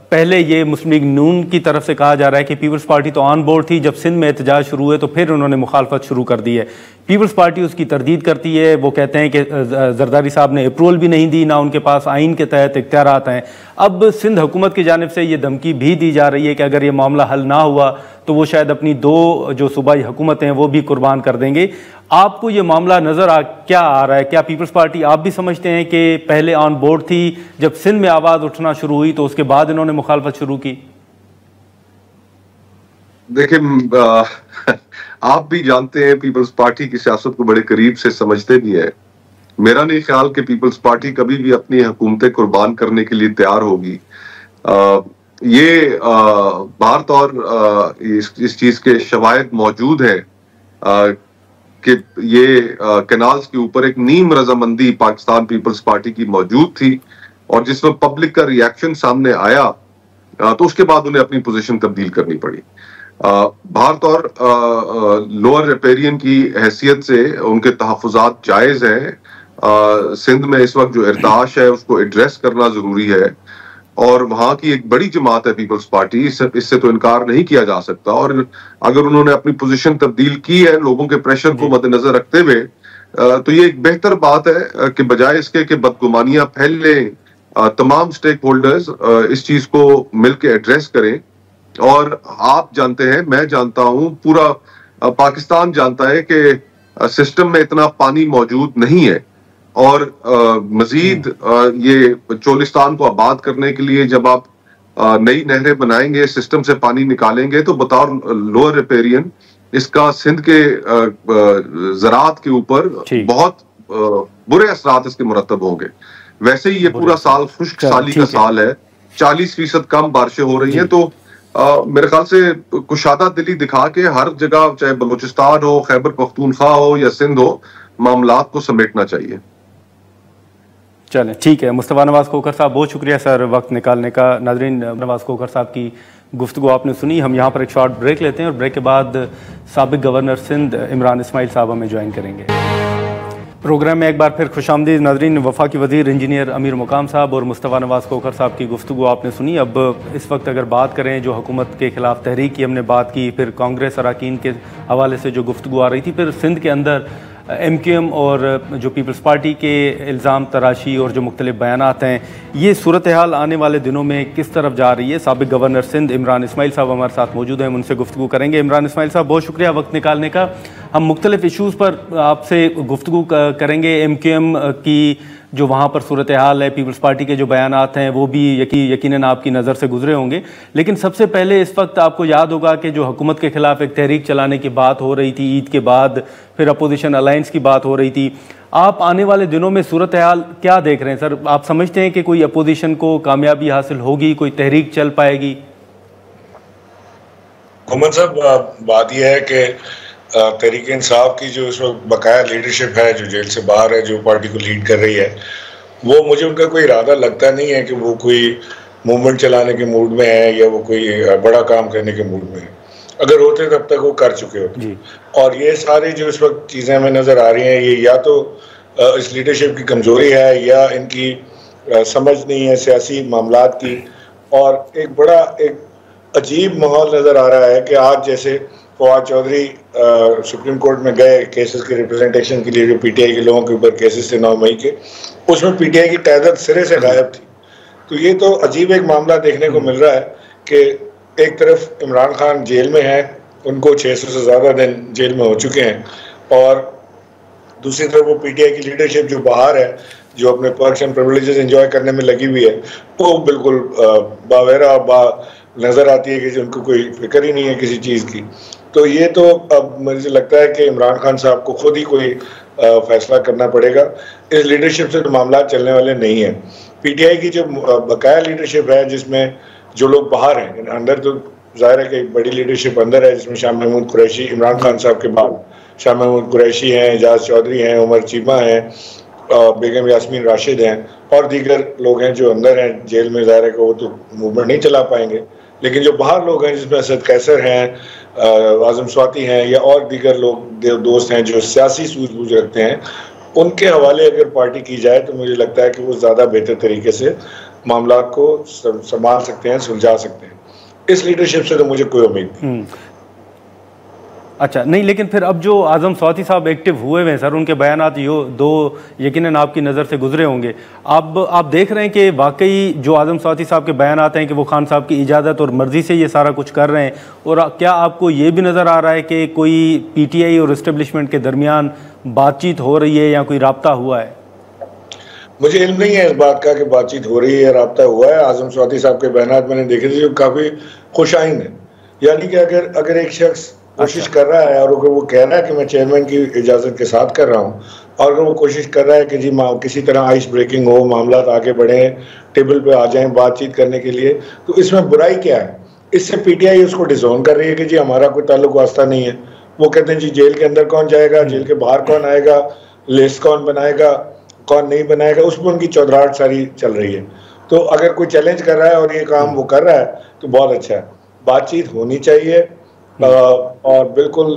پہلے یہ مسلم لیگ نون کی طرف سے کہا جا رہا ہے کہ پیپلز پارٹی تو آن بورڈ تھی، جب سندھ میں احتجاج شروع ہوئے تو پھر انہوں نے مخالفت شروع کر دی ہے. پیپلز پارٹی اس کی تردید کرتی ہے، وہ کہتے ہیں کہ زرداری صاحب نے اپروول بھی نہیں دی، نہ ان کے پاس آئین کے تحت اختیارات ہیں. اب سندھ حکومت کی جانب سے یہ دھمکی بھی دی جا رہی ہے کہ اگر یہ معاملہ حل نہ ہوا تو وہ شاید اپنی 2 جو صوبائی حکومتیں ہیں وہ بھی قربان کر دیں گے. آپ کو یہ معاملہ نظر کیا آ رہا ہے؟ کیا پیپلز پارٹی آپ بھی سمجھتے ہیں کہ پہلے آن بورڈ تھی، جب سندھ میں آواز اٹھنا شروع ہوئی تو اس کے بعد انہوں نے مخالفت شروع کی؟ دیکھیں، آپ بھی جانتے ہیں پیپلز پارٹی کی سیاست کو بڑے قریب سے سمجھتے بھی ہیں. میرا نہیں خیال کہ پیپلز پارٹی کبھی بھی اپنی حکومتیں قربان کرنے کے لیے تیار ہوگی. یہ باہر طور اس چیز کے شواہد موجود ہیں کہ یہ کینالز کے اوپر ایک نیم رضامندی پاکستان پیپلز پارٹی کی موجود تھی، اور جس میں پبلک کا ریاکشن سامنے آیا تو اس کے بعد انہیں اپنی پوزیشن تبدیل کرنی پڑی. باہر طور لوور ریپیرین کی حیثیت سے ان کے تحفظات جائز ہیں. سندھ میں اس وقت جو ارتعاش ہے اس کو ایڈریس کرنا ضروری ہے، اور وہاں کی ایک بڑی جماعت ہے پیپلز پارٹی، اس سے تو انکار نہیں کیا جا سکتا. اور اگر انہوں نے اپنی پوزیشن تبدیل کی ہے لوگوں کے پریشر کو مد نظر رکھتے ہوئے، تو یہ ایک بہتر بات ہے کہ بجائے اس کے کہ بدگمانیاں پھیل لیں، تمام سٹیک ہولڈرز اس چیز کو مل کے ایڈریس کریں. اور آپ جانتے ہیں، میں جانتا ہوں، پورا پاکستان جانتا ہے کہ سسٹم میں اتنا پانی موجود نہیں ہے، اور مزید یہ چولستان کو آباد کرنے کے لیے جب آپ نئی نہریں بنائیں گے، سسٹم سے پانی نکالیں گے، تو بطور لوور ریپیرین اس کا سندھ کے زراعت کے اوپر بہت برے اثرات اس کے مرتب ہوں گے. ویسے ہی یہ پورا سال خشک سالی کا سال ہے، 40% کم بارشیں ہو رہی ہیں. تو میرے خیال سے کشادہ دلی دکھا کے ہر جگہ، چاہے بلوچستان ہو، خیبر پختونخوا ہو یا سندھ ہو، معاملات کو سمیٹنا چاہیے. چلیں ٹھیک ہے. مصطفیٰ نواز کھوکھر صاحب، بہت شکریہ سر وقت نکالنے کا. ناظرین، نواز کھوکھر صاحب کی گفتگو آپ نے سنی. ہم یہاں پر ایک شارٹ بریک لیتے ہیں، اور بریک کے بعد سابق گورنر سندھ عمران اسماعیل صاحب ہمیں جوائن کریں گے. پروگرام میں ایک بار پھر خوش آمدید ناظرین. وفاقی وزیر انجینئر امیر مقام صاحب اور مصطفیٰ نواز کھوکھر صاحب کی گفتگو آپ نے سنی. اب اس وقت اگر بات کریں جو حکومت کے خلاف تحریک کی ہم نے بات کی، پھر کانگریس اراکین کے حوالے سے جو گفتگو آ رہی تھی، پھر سندھ کے اندر ایم کیو ایم اور جو پیپلز پارٹی کے الزام تراشی اور جو مختلف بیانات ہیں، یہ صورتحال آنے والے دنوں میں کس طرف جا رہی ہے؟ سابق گورنر سندھ عمران اسماعیل صاحب ہمارے ساتھ موجود ہیں، ہم ان سے گفتگو کریں گے. عمران اسماعیل صاحب، بہت شکریہ وقت نکالنے کا. ہم مختلف ایشوز پر آپ سے گفتگو کریں گے. ایم کیو ایم کی جو وہاں پر صورتحال ہے، پیپلز پارٹی کے جو بیانات ہیں، وہ بھی یقیناً آپ کی نظر سے گزرے ہوں گے. لیکن سب سے پہلے اس وقت آپ کو یاد ہوگا کہ جو حکومت کے خلاف ایک تحریک چلانے کی بات ہو رہی تھی عید کے بعد، پھر اپوزیشن الائنس کی بات ہو رہی تھی. آپ آنے والے دنوں میں صورتحال کیا دیکھ رہے ہیں سر؟ آپ سمجھتے ہیں کہ کوئی اپوزیشن کو کامیابی حاصل ہوگی، کوئی تحریک چل پائے گی؟ حکومت صاحب، بات یہ ہے کہ تحریک انصاف کی جو اس وقت بقایا لیڈرشپ ہے، جو جیل سے باہر ہے، جو پارٹی کو لیڈ کر رہی ہے، وہ مجھے ان کا کوئی ارادہ لگتا نہیں ہے کہ وہ کوئی موومنٹ چلانے کے موڈ میں ہے یا وہ کوئی بڑا کام کرنے کے موڈ میں ہے. اگر ہوتے تب تک وہ کر چکے ہوتے. اور یہ ساری جو اس وقت چیزیں ہمیں نظر آ رہی ہیں، یہ یا تو اس لیڈرشپ کی کمزوری ہے یا ان کی سمجھ نہیں ہے سیاسی معاملات کی. اور ایک بڑا عجیب ماحول نظر آ رہا ہے کہ آج جیسے فواد چودھری سپریم کورٹ میں گئے کیسز کے ریپرزنٹیشن کے لیے، جو پی ٹی آئی کے لوگوں کے اوپر کیسز تھے 9 مئی کے، اس میں پی ٹی آئی کی قیادت سرے سے غائب تھی. تو یہ تو عجیب ایک معاملہ دیکھنے کو مل رہا ہے کہ ایک طرف عمران خان جیل میں ہیں، ان کو 600 سے زیادہ دن جیل میں ہو چکے ہیں، اور دوسری طرف وہ پی ٹی آئی کی لیڈرشپ جو باہر ہے، جو اپنے پرکس اینڈ پریویلیجز انجوائے کرنے میں لگی ہوئی ہے، وہ بالکل باویرا نظر آتی ہے کہ ان کو کوئی فکر ہی نہیں ہے کسی چیز کی. تو یہ تو اب مجھے لگتا ہے کہ عمران خان صاحب کو خود ہی کوئی فیصلہ کرنا پڑے گا. اس لیڈرشپ سے تو معاملات چلنے والے نہیں ہیں. پی ٹی آئی کی جو بقایا لیڈرشپ ہے، جس میں جو لوگ باہر ہیں، اندر تو ظاہر ہے کہ ایک بڑی لیڈرشپ اندر ہے، جس میں شاہ محمود قریشی، عمران خان صاحب کے بعد شاہ محمود قریشی ہیں، اعجاز چودھری ہیں، عمر چیمہ ہیں، بیگم یاسمین راشد ہیں، اور دیگر لوگ ہیں جو اندر ہیں جیل میں. ظاہر ہے کہ وہ تو موومنٹ نہیں چلا پائیں گے، لیکن جو باہر لوگ ہیں، جس میں اسد قیصر ہیں، اعظم سواتی ہیں، یا اور دیگر لوگ دوست ہیں جو سیاسی سوجھ بوجھ رکھتے ہیں، ان کے حوالے اگر پارٹی کی جائے تو مجھے لگتا ہے کہ وہ زیادہ بہتر طریقے سے معاملات کو سنبھال سکتے ہیں, سلجھا سکتے ہیں. اس لیڈرشپ سے تو مجھے کوئی امید نہیں. اچھا نہیں, لیکن پھر اب جو اعظم سواتی صاحب ایکٹیو ہوئے ہوئے ہیں سر, ان کے بیانات دو یقیناً آپ کی نظر سے گزرے ہوں گے. اب آپ دیکھ رہے ہیں کہ واقعی جو اعظم سواتی صاحب کے بیانات ہیں کہ وہ خان صاحب کی اجازت اور مرضی سے یہ سارا کچھ کر رہے ہیں, اور کیا آپ کو یہ بھی نظر آ رہا ہے کہ کوئی پی ٹی آئی اور اسٹیبلشمنٹ کے درمیان بات چیت ہو رہی ہے یا کوئی رابطہ ہوا ہے؟ مجھے علم نہیں ہے اس بات کا کہ بات چیت ہو رہی ہے, رابطہ ہوا ہے. اعظم سواتی صاحب کے بیانات میں نے دیکھے تھے جو کافی خوش آئند ہیں. یعنی کہ اگر ایک شخص کوشش کر رہا ہے اور اگر وہ کہہ رہا ہے کہ میں چیئرمین کی اجازت کے ساتھ کر رہا ہوں, اور اگر وہ کوشش کر رہا ہے کہ جی کسی طرح آئس بریکنگ ہو, معاملات آگے بڑھیں, ٹیبل پہ آ جائیں بات چیت کرنے کے لیے, تو اس میں برائی کیا ہے؟ اس سے پی ٹی آئی اس کو ڈسون کر رہی ہے کہ جی ہمارا کوئی تعلق واسطہ نہیں ہے. وہ کہتے ہیں جی جیل کے اندر کون جائے گا, جیل کے باہر کون آئے گا, لسٹ کون بنائے گا, کون نہیں بنائے گا, اس میں ان کی چودراہٹ ساری چل رہی ہے. تو اگر کوئی چیلنج کر رہا ہے اور یہ کام وہ کر رہا ہے تو بہت اچھا ہے. بات چیت ہونی چاہیے اور بالکل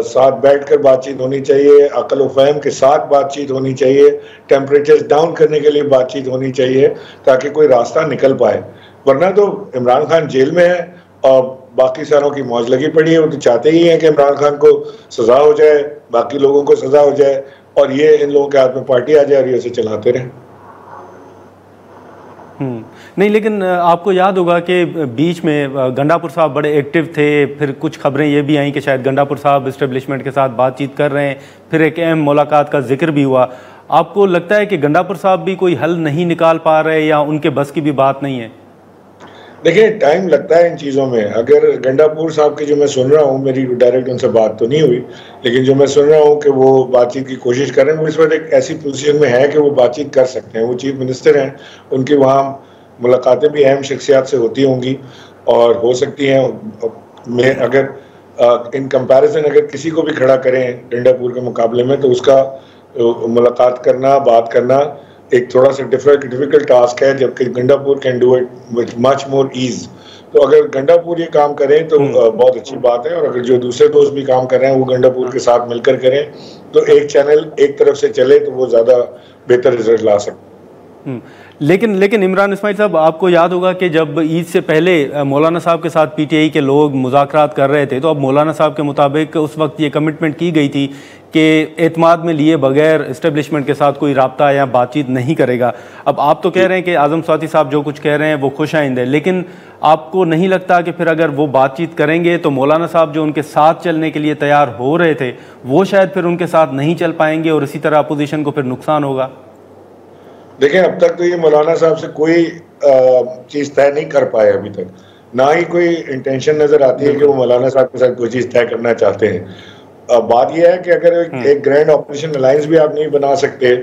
ساتھ بیٹھ کر بات چیت ہونی چاہیے, عقل و فہم کے ساتھ بات چیت ہونی چاہیے, ٹیمپریچر ڈاؤن کرنے کے لیے بات چیت ہونی چاہیے تاکہ کوئی راستہ نکل پائے. ورنہ تو عمران خان جیل میں ہے اور باقی ساروں کی موج لگی پڑی ہے. وہ تو چاہتے ہی ہیں کہ عمران خان کو سزا ہو جائے, باقی لوگوں کو سزا ہو جائے, اور یہ ان لوگوں کے ہاتھ میں پارٹی آ جائے اور یہ اسے چلاتے رہیں. نہیں, لیکن آپ کو یاد ہوگا کہ بیچ میں گنڈاپور صاحب بڑے ایکٹیو تھے, پھر کچھ خبریں یہ بھی آئیں کہ شاید گنڈاپور صاحب اسٹیبلشمنٹ کے ساتھ بات چیت کر رہے ہیں, پھر ایک اہم ملاقات کا ذکر بھی ہوا. آپ کو لگتا ہے کہ گنڈاپور صاحب بھی کوئی حل نہیں نکال پا رہے یا ان کے بس کی بھی بات نہیں ہے؟ دیکھیں ٹائم لگتا ہے ان چیزوں میں. اگر گنڈاپور صاحب کی جو میں سن رہا ہوں, میری ڈائریکٹ ان سے بات تو نہیں ہوئی, لیکن جو میں سن رہا ہوں کہ وہ بات چیت کی کوشش کر رہے ہیں, وہ اس وقت ایک ایسی پوزیشن میں ہے کہ وہ بات چیت کر سکتے ہیں. وہ چیف منسٹر ہیں, ان کی وہاں ملاقاتیں بھی اہم شخصیات سے ہوتی ہوں گی اور ہو سکتی ہیں. میں اگر ان کمپیریزن اگر کسی کو بھی کھڑا کریں گنڈاپور کے مقابلے میں, تو اس کا ملاقات کرنا, بات کرنا ایک تھوڑا سا ڈیفیکلٹ ٹاسک ہے, جبکہ Gandapur can do it with much more as. تو اگر گنڈاپور یہ کام کریں تو بہت اچھی بات ہے, اور اگر جو دوسرے دوست بھی کام کر رہے ہیں وہ گنڈاپور کے ساتھ مل کر کریں تو ایک چینل ایک طرف سے چلے تو وہ زیادہ بہتر رزلٹ لا سکتے. لیکن عمران اسماعیل صاحب, آپ کو یاد ہوگا کہ جب عید سے پہلے مولانا صاحب کے ساتھ پی ٹی آئی کے لوگ مذاکرات کر رہے تھے, تو اب مولانا صاحب کے مطابق اس وقت یہ کمٹمنٹ کی گئی تھی کہ اعتماد میں لیے بغیر اسٹیبلشمنٹ کے ساتھ کوئی رابطہ یا بات چیت نہیں کرے گا. اب آپ تو کہہ رہے ہیں کہ اعظم سواتی صاحب جو کچھ کہہ رہے ہیں وہ خوش آئند ہے, لیکن آپ کو نہیں لگتا کہ پھر اگر وہ بات چیت کریں گے تو مولانا صاحب جو ان کے ساتھ چلنے کے لیے تیار ہو رہے تھے وہ شاید پھر ان کے ساتھ نہیں چل پائیں گے اور اسی طرح اپوزیشن کو پھر نقصان ہوگا؟ دیکھیں اب تک تو یہ مولانا صاحب سے کوئی چیز طے نہیں کر پائے ابھی تک, نہ ہی کوئی انٹینشن نظر آتی ہے کہ وہ مولانا صاحب کے ساتھ کوئی چیز طے کرنا چاہتے ہیں. بات یہ ہے کہ اگر ایک گرینڈ آپریشن الائنس بھی آپ نہیں بنا سکتے,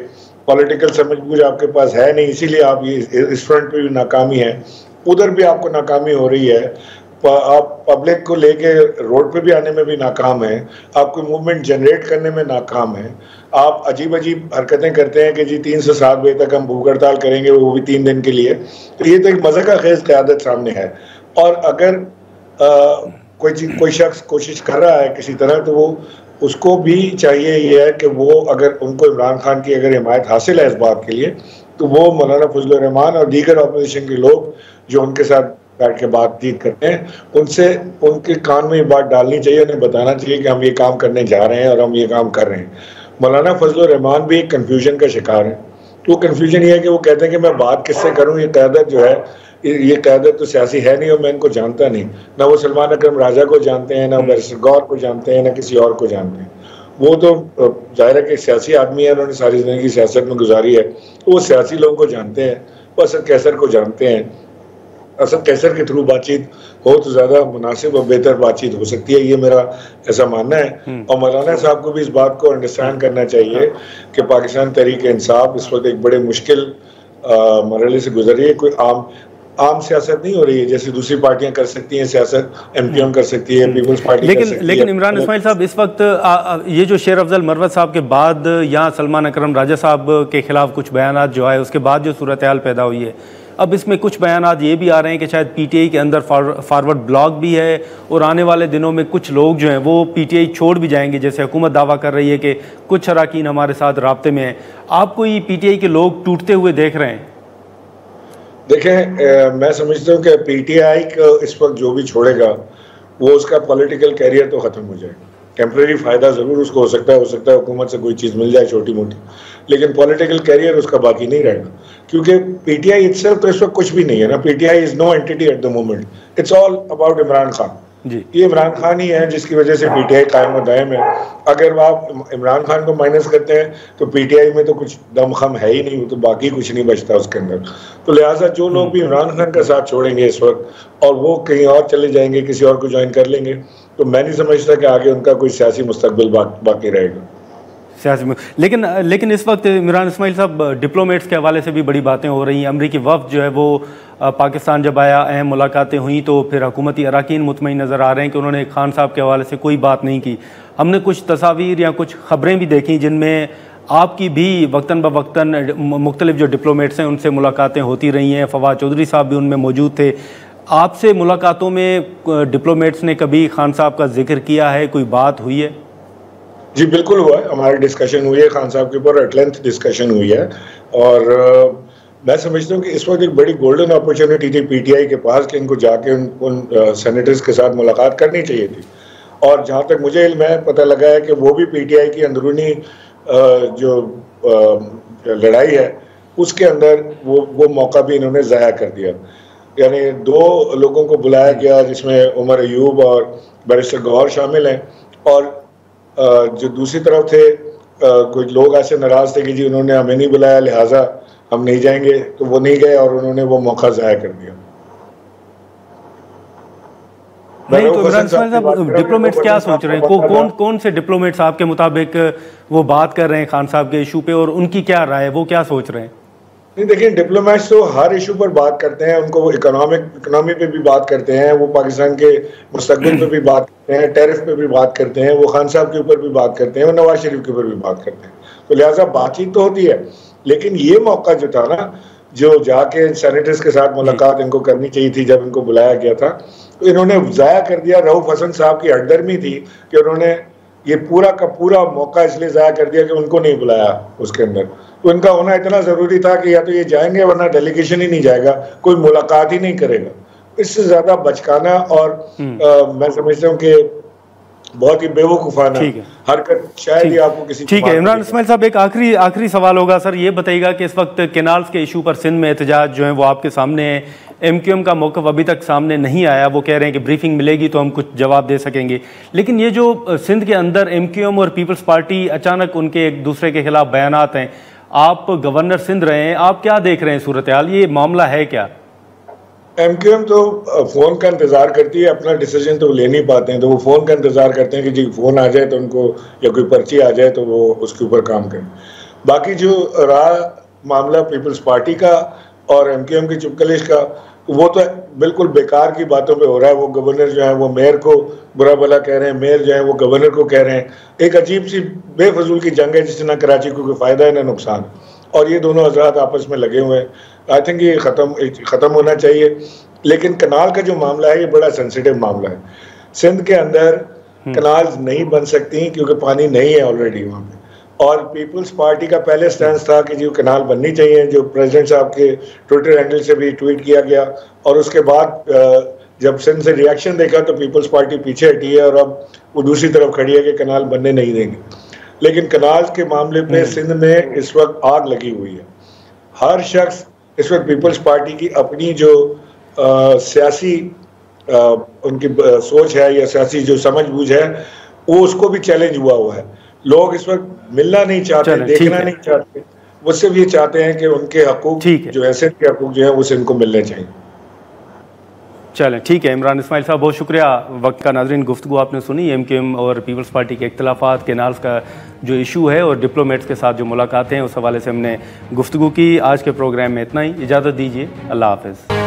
پولیٹیکل سمجھ بوجھ آپ کے پاس ہے نہیں, اسی لیے آپ یہ اس فرنٹ پہ بھی ناکامی ہے, ادھر بھی آپ کو ناکامی ہو رہی ہے, آپ پبلک کو لے کے روڈ پہ بھی آنے میں بھی ناکام ہیں, آپ کو موومنٹ جنریٹ کرنے میں ناکام ہیں, آپ عجیب عجیب حرکتیں کرتے ہیں کہ جی 3 سے 7 بجے تک ہم بھوک ہڑتال کریں گے, وہ بھی 3 دن کے لیے. تو یہ تو ایک مذہقہ خیز قیادت سامنے ہے. اور اگر کوئی شخص کوشش کر رہا ہے کسی طرح, تو وہ اس کو بھی چاہیے یہ ہے کہ وہ اگر ان کو عمران خان کی اگر حمایت حاصل ہے اس بات کے لیے, تو وہ مولانا فضل الرحمان اور دیگر اپوزیشن کے لوگ جو ان کے ساتھ بیٹھ کے بات چیت کرتے ہیں, ان کے کان میں یہ بات ڈالنی چاہیے, انہیں بتانا چاہیے کہ ہم یہ کام کرنے جا رہے ہیں اور ہم یہ کام کر رہے ہیں. مولانا فضل الرحمان بھی ایک کنفیوژن کا شکار ہے. وہ کنفیوژن یہ ہے کہ وہ کہتے ہیں کہ میں بات کس سے کروں, یہ قیادت جو ہے یہ قیادت تو سیاسی ہے نہیں اور میں ان کو جانتا نہیں, نہ وہ سلمان اکرم راجہ کو جانتے ہیں, نہ بیرسٹر گور کو جانتے ہیں, نہ کسی اور کو جانتے ہیں. وہ تو ظاہر ہے کہ سیاسی آدمی ہے, انہوں نے ساری زندگی سیاست میں گزاری ہے, وہ سیاسی لوگوں کو جانتے ہیں, وہ اسد قیصر کو جانتے ہیں. اسد قیصر کے تھرو بات چیت ہو تو زیادہ مناسب اور بہتر بات چیت ہو سکتی ہے, یہ میرا ایسا ماننا ہے. اور مولانا صاحب کو بھی اس بات کو انڈرسٹینڈ کرنا چاہیے کہ پاکستان تحریک انصاف اس وقت ایک بڑے مشکل مرحلے سے گزر رہی ہے. کوئی عام سیاست نہیں ہو رہی ہے جیسے دوسری پارٹیاں کر سکتی ہیں سیاست, ایم پی ایم کر سکتی ہے, پیپلز پارٹی کر سکتی ہے. لیکن عمران اسماعیل صاحب, اس وقت یہ جو شیر افضل مروت صاحب کے بعد یا سلمان اکرم راجہ صاحب کے خلاف کچھ بیانات جو آئے, اس کے بعد جو صورتحال پیدا ہوئی ہے, اب اس میں کچھ بیانات یہ بھی آ رہے ہیں کہ شاید پی ٹی آئی کے اندر فارورڈ بلاک بھی ہے اور آنے والے دنوں میں کچھ لوگ جو ہیں وہ پی ٹی آئی چھوڑ بھی جائیں گے, جیسے حکومت دعویٰ کر رہی ہے کہ کچھ اراکین ہمارے ساتھ رابطے میں ہیں. آپ کو یہ پی ٹی آئی کے لوگ ٹوٹتے ہوئے دیکھ رہے ہیں؟ دیکھیں میں سمجھتا ہوں کہ پی ٹی آئی کو اس وقت جو بھی چھوڑے گا وہ اس کا پولیٹیکل کیریئر تو ختم ہو جائے گا. ٹیمپریری فائدہ ضرور اس کو ہو سکتا ہے حکومت سے کوئی چیز مل جائے چھوٹی موٹی, لیکن پولیٹیکل کیریئر اس کا باقی نہیں رہے گا, کیونکہ پی ٹی آئی اٹسیلف تو اس وقت کچھ بھی نہیں ہے نا. P T I is no entity at the moment, it's all about Imran Khan. یہ عمران خان ہی ہے جس کی وجہ سے پی ٹی آئی قائم و دائم ہے. اگر آپ عمران خان کو مائنس کرتے ہیں تو پی ٹی آئی میں تو کچھ دم خم ہے ہی نہیں, تو باقی کچھ نہیں بچتا اس کے اندر. تو لہٰذا جو لوگ بھی عمران خان کا ساتھ چھوڑیں گے اس وقت اور وہ کہیں اور چلے جائیں گے, کسی اور کو جوائن کر لیں گے, تو میں نہیں سمجھتا کہ آگے ان کا کوئی سیاسی مستقبل باقی رہے گا. لیکن اس وقت عمران اسماعیل صاحب ڈپلومیٹس کے حوالے سے بھی بڑی باتیں ہو رہی ہیں. امریکی وفد جو ہے وہ پاکستان جب آیا, اہم ملاقاتیں ہوئیں, تو پھر حکومتی اراکین مطمئن نظر آ رہے ہیں کہ انہوں نے خان صاحب کے حوالے سے کوئی بات نہیں کی. ہم نے کچھ تصاویر یا کچھ خبریں بھی دیکھیں جن میں آپ کی بھی وقتاً بوقتاً مختلف جو ڈپلومیٹس ہیں ان سے ملاقاتیں ہوتی رہی ہیں. فواد چودھری صاحب بھی ان میں موجود تھے. آپ سے ملاقاتوں میں ڈپلومیٹس نے کبھی خان صاحب کا ذکر کیا ہے, کوئی بات ہوئی ہے؟ جی بالکل ہوا ہے, ہماری ڈسکشن ہوئی ہے خان صاحب کے اوپر, ایٹ لینتھ ڈسکشن ہوئی ہے. اور میں سمجھتا ہوں کہ اس وقت ایک بڑی گولڈن اپرچونٹی تھی پی ٹی آئی کے پاس کہ ان کو جا کے ان سینیٹرز کے ساتھ ملاقات کرنی چاہیے تھی. اور جہاں تک مجھے علم ہے, پتہ لگا ہے کہ وہ بھی پی ٹی آئی کی اندرونی جو لڑائی ہے اس کے اندر وہ موقع بھی انہوں نے ضائع کر دیا. یعنی 2 لوگوں کو بلایا گیا جس میں عمر ایوب اور بیرسٹر گوہر شامل ہیں, اور جو دوسری طرف تھے کچھ لوگ ایسے ناراض تھے کہ جی انہوں نے ہمیں نہیں بلایا لہٰذا ہم نہیں جائیں گے, تو وہ نہیں گئے اور انہوں نے وہ موقع ضائع کر دیا. نہیں تو عمران اسماعیل صاحب ڈپلومیٹس کیا سوچ رہے ہیں, کون سے ڈپلومیٹس آپ کے مطابق وہ بات کر رہے ہیں خان صاحب کے ایشو پہ, اور ان کی کیا رائے ہے, وہ کیا سوچ رہے ہیں؟ نہیں دیکھیں, ڈپلومیٹس تو ہر ایشو پر بات کرتے ہیں, ان کو وہ اکنامی پہ بھی بات کرتے ہیں, وہ پاکستان کے مستقبل پہ بھی بات کرتے ہیں, ٹیرف پہ بھی بات کرتے ہیں, وہ خان صاحب کے اوپر بھی بات کرتے ہیں, وہ نواز شریف کے اوپر بھی بات کرتے ہیں. تو لہٰذا بات چیت تو ہوتی ہے, لیکن یہ موقع جو تھا نا, جو جا کے سینیٹرز کے ساتھ ملاقات ان کو کرنی چاہیے تھی جب ان کو بلایا گیا تھا, تو انہوں نے ضائع کر دیا. رؤف حسن صاحب کی ہٹدرمی تھی کہ انہوں نے یہ پورا کا پورا موقع اس لیے ضائع کر دیا کہ ان کو نہیں بلایا اس کے اندر. تو ان کا ہونا اتنا ضروری تھا کہ یا تو یہ جائیں گے ورنہ ڈیلیگیشن ہی نہیں جائے گا, کوئی ملاقات ہی نہیں کرے گا. اس سے زیادہ بچکانا اور میں سمجھتا ہوں کہ بہت ہی بے وقوفانہ حرکت شاید ہی آپ کو کسی. ٹھیک ہے عمران اسماعیل صاحب, ایک آخری سوال ہوگا سر, یہ بتائیے گا کہ اس وقت کینالز کے ایشو پر سندھ میں احتجاج جو ہیں وہ آپ کے سامنے ہیں. ایم کیو ایم کا موقف ابھی تک سامنے نہیں آیا, وہ کہہ رہے ہیں کہ بریفنگ ملے گی تو ہم کچھ جواب دے سکیں گے. لیکن یہ جو سندھ کے اندر ایم کیو ایم اور پیپلز پارٹی اچانک ان کے ایک دوسرے کے خلاف بیانات ہیں, آپ گورنر سندھ رہے ہیں, آپ کیا دیکھ رہے ہیں صورتحال, یہ معاملہ ہے کیا؟ ایم کیو ایم تو فون کا انتظار کرتی ہے, اپنا ڈیسیجن تو لے نہیں پاتے ہیں, تو وہ فون کا انتظار کرتے ہیں کہ جی فون آ جائے تو ان کو, یا کوئی پرچی آ جائے تو وہ اس کے اوپر کام کریں. باقی جو رہا معاملہ پیپلز پارٹی کا اور ایم کیو ایم کی چپکلش کا, وہ تو بالکل بیکار کی باتوں پہ ہو رہا ہے. وہ گورنر جو ہیں وہ میئر کو برا بھلا کہہ رہے ہیں, میئر جو ہیں وہ گورنر کو کہہ رہے ہیں. ایک عجیب سی بے فضول کی جنگ ہے جس سے نہ کراچی کو کوئی فائدہ ہے نہ نقصان, اور یہ دونوں حضرات آپس میں لگے ہوئے ہیں. آئی تھنک یہ ختم ہونا چاہیے. لیکن کنال کا جو معاملہ ہے یہ بڑا سینسیٹیو معاملہ ہے. سندھ کے اندر کنالز نہیں بن سکتی کیونکہ پانی نہیں ہے آلریڈی وہاں پہ, اور پیپلز پارٹی کا پہلے سٹینس تھا کہ جو کنال بننی چاہیے, جو پریزیڈنٹ صاحب کے ٹویٹر ہینڈل سے بھی ٹویٹ کیا گیا, اور اس کے بعد جب سندھ سے ریاکشن دیکھا تو پیپلز پارٹی پیچھے ہٹی ہے اور اب وہ دوسری طرف کھڑی ہے کہ کنال بننے نہیں دیں گے. لیکن کنال کے معاملے پہ سندھ میں اس وقت آگ لگی ہوئی ہے. ہر شخص اس وقت پیپلز پارٹی کی اپنی جو سیاسی ان کی سوچ ہے یا سیاسی جو سمجھ بوجھ ہے وہ اس کو بھی چیلنج ہوا ہے. لوگ اس وقت ملنا نہیں چاہتے, دیکھنا نہیں چاہتے, وہ صرف یہ چاہتے ہیں کہ ان کے حقوق جو حیثیت کے حقوق جو ہیں وہ ان کو ملنے چاہیے. چلیں ٹھیک ہے عمران اسماعیل صاحب, بہت شکریہ وقت کا. ناظرین, گفتگو آپ نے سنی ایم کیو ایم اور پیپلز پارٹی کے اختلافات, کینالز کا جو ایشو ہے اور ڈپلومیٹس کے ساتھ جو ملاقاتیں ہیں اس حوالے سے ہم نے گفتگو کی. آج کے پروگرام میں اتنا ہی, اجازت دیجیے, اللہ حافظ.